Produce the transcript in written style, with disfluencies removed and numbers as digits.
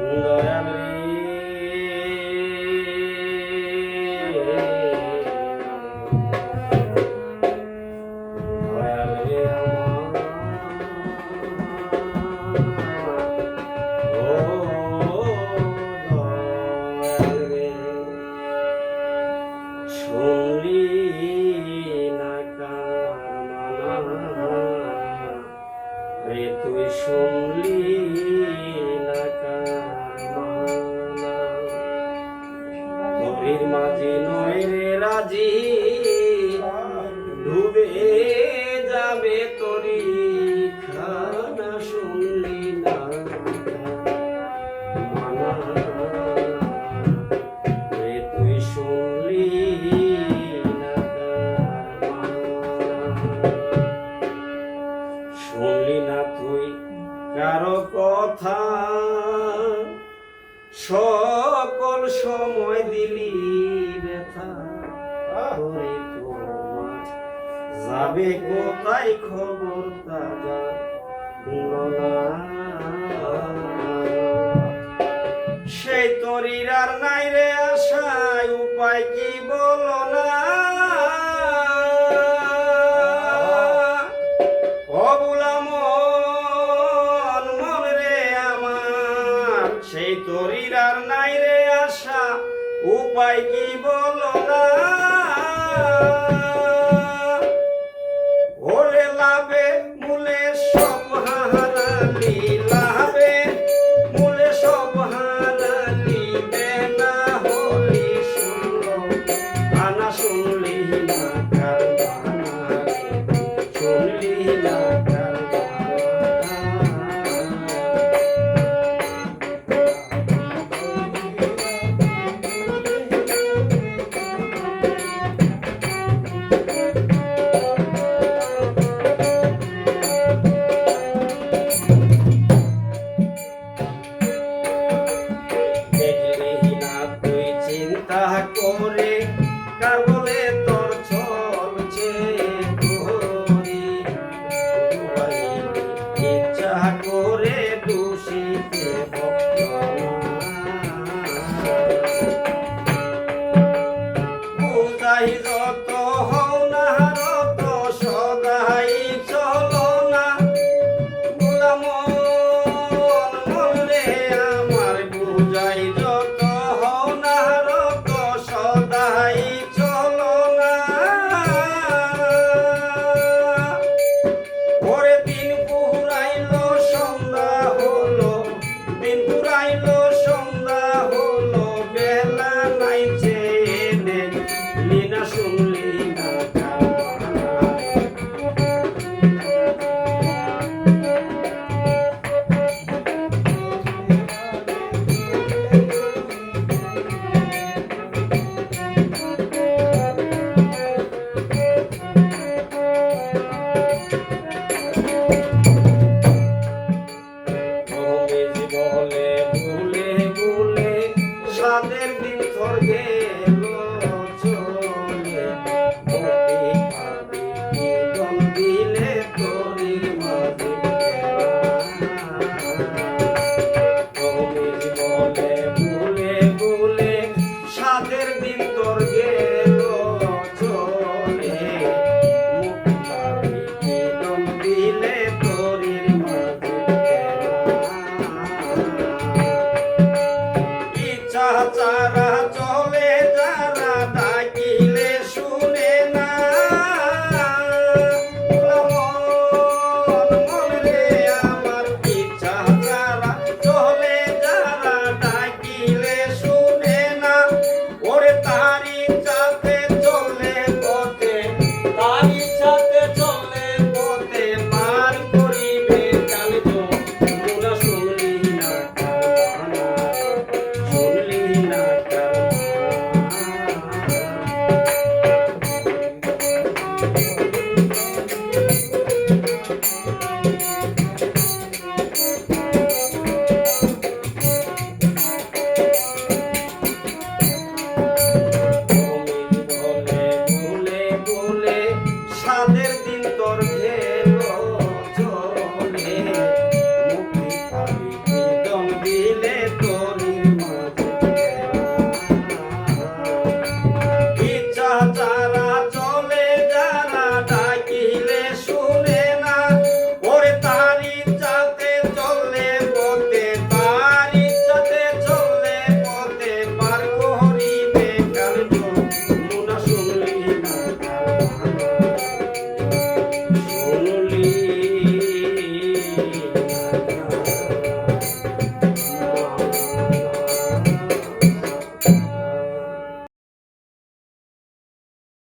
দয়াল রে দয়াল রে ও দয়াল রে শুনলি না কামনা রে তুই শুনলি না কামনা নবীর মাঝি নয় রে রাজি ডুবে যাবে তোরি খানা শুনলি না মানা রে তুই শুনলি না শুনলি না তুই কারো কথা সকল সময় দিলি ব্যথা করে তোমার যাবে কোথায় খবর তাজা সেই তরির আর নাই রে আশায় উপায় কি বলো না সেই তরির আর নাই রে আশা উপায় কি বলো না ওরে লাভে মূলে সব হারালি লাভে মূলে সব হারালি বেনা হলি শুনলো আনা শুনলি না কারবানা শুনলি না করে কার বলে তোর চলছে তোরি ইচ্ছা করে দূষিতে বুঝাই যত হও না রত সদাই চলো না গোলাম মন রে আমার বুঝাই যত হও না সদাই চলো না ওরে দিন পুরাইলো সন্ধ্যা হলো দিন পুরাইলো